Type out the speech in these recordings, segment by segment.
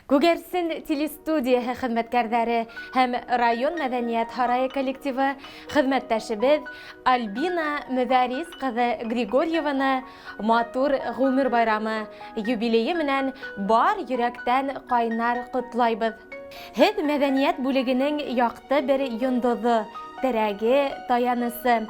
Күгәрсен телестудия хезмәткәрләре һәм район мәдәният һарайы коллективы хезмәттәшебез Альбина Мөдәрис кызы Григорьеваны матур гомер байрамы юбилее менән бар йөрәктән кайнар котлайбыз. Һез мәдәният бүлегенең якты бер йондызы, терәге, таянысы.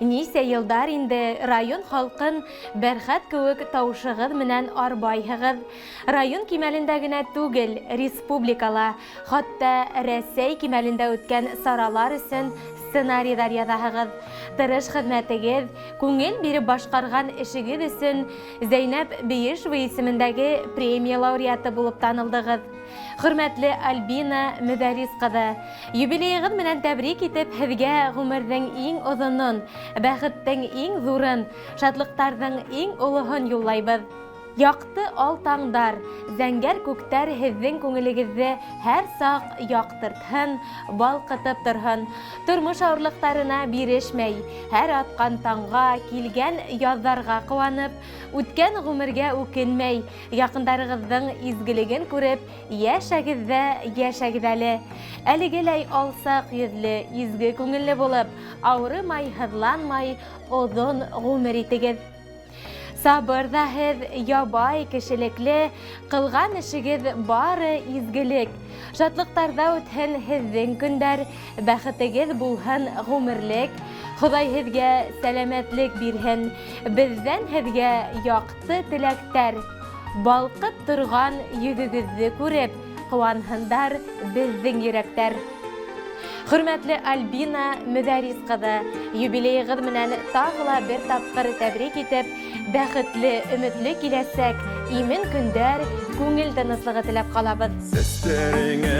Нисә елдар инде район халкын бәрхәт кеүек тавышыгыз менән арбайһыгыз. Район кимәлендә генә түгел, республикала, хатта Рәсәй кимәлендә үткән саралар өчен сценарийдар язаһыгыз. Тырыш хезмәтегез, күңел биреп башкарган эшегез өчен Зәйнәп Биешева исемендәге премия лауреаты булып танылдыгыз. Хөрмәтле Альбина Мөдәрис кызы, юбилеегыз менән тәбрик итеп, һезгә гомернең иң озынын, бәхеттең иң зурын, шатлыктарның иң улыһын юллайбыз. Якты ал таңдар, зәңгәр күктәр һезнең күңелегезне һәр сак яктыртһын, балкытып торһын. Тормыш авырлыктарына бирешмәй, һәр аткан таңга, килгән язларга куанып, үткән гомергә үкенмәй, якындарыгызның изгелеген күреп, яшәгез әле. Әлегеләй алсак йөзле, изге күңелле булып, авырымай, һызланмай, озын гомер итегез. Сабыр да һез, ябай, кешелекле, кылган эшегез бары изгелек. Шатлыктарда үтһен һезнең көндәр, бәхетегез булһын гомерлек. Ходай һезгә сәламәтлек бирһен, бездән һезгә якты теләктәр. Балкып торган йөзегезне күреп, куанһындар безнең йөрәктәр. Хөрмәтле Альбина Мөдәрис кызы, юбилеегыз менән тагыла бер тапкыр тәбрик итеп, бәхетле, өметле киләсәк, имен көндәр, күңел тыныслыгы теләп калабыз. Сестереңе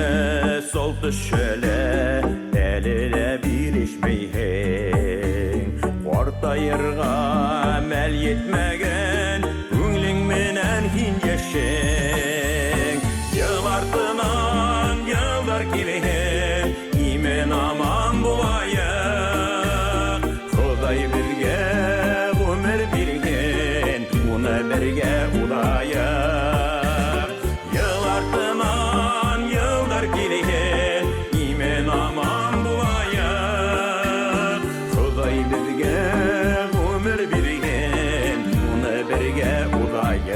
сол төшелә, әлелә бирешмәйһең. Картаерга мәл етмәгән, күңлең менән һин яшәң. Ел артыннан елдар килһен, имен аман булайык. Ходай безгә гомер биргән, уны бергә улайык. Ел артыннан елдар килһен, имен аман булайык. Ходай безгә гомер биргән, уны бергә улайык.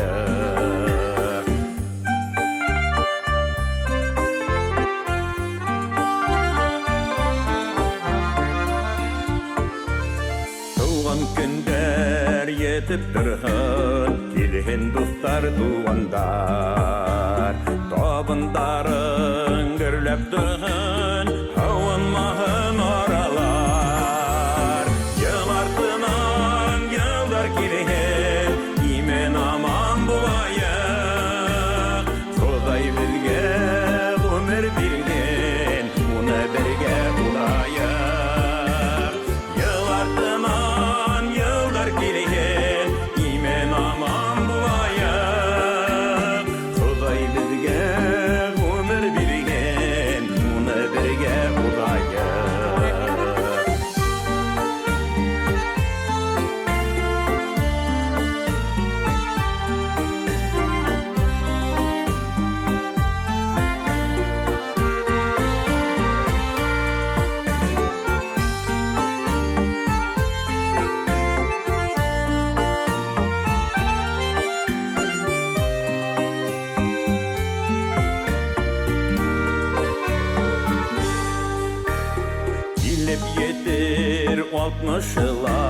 Көндәр етіп тұрғын, келген достар туғандар. Табындарың гүрләп тұрғын, ауынмағын аралар. Ел артынан елдар келген, имен аман болайық. Ходай безгә гомер биргән, уны бергә булайық. Ел артынан елдар келген, имен аман булайық. Ходай безгә гомер биргән, уны бергә булайық. Yetер 60'ла,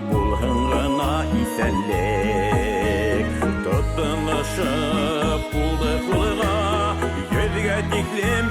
булһын гына исәнлек. Тотынышып булды кулга, йөзгә тиклем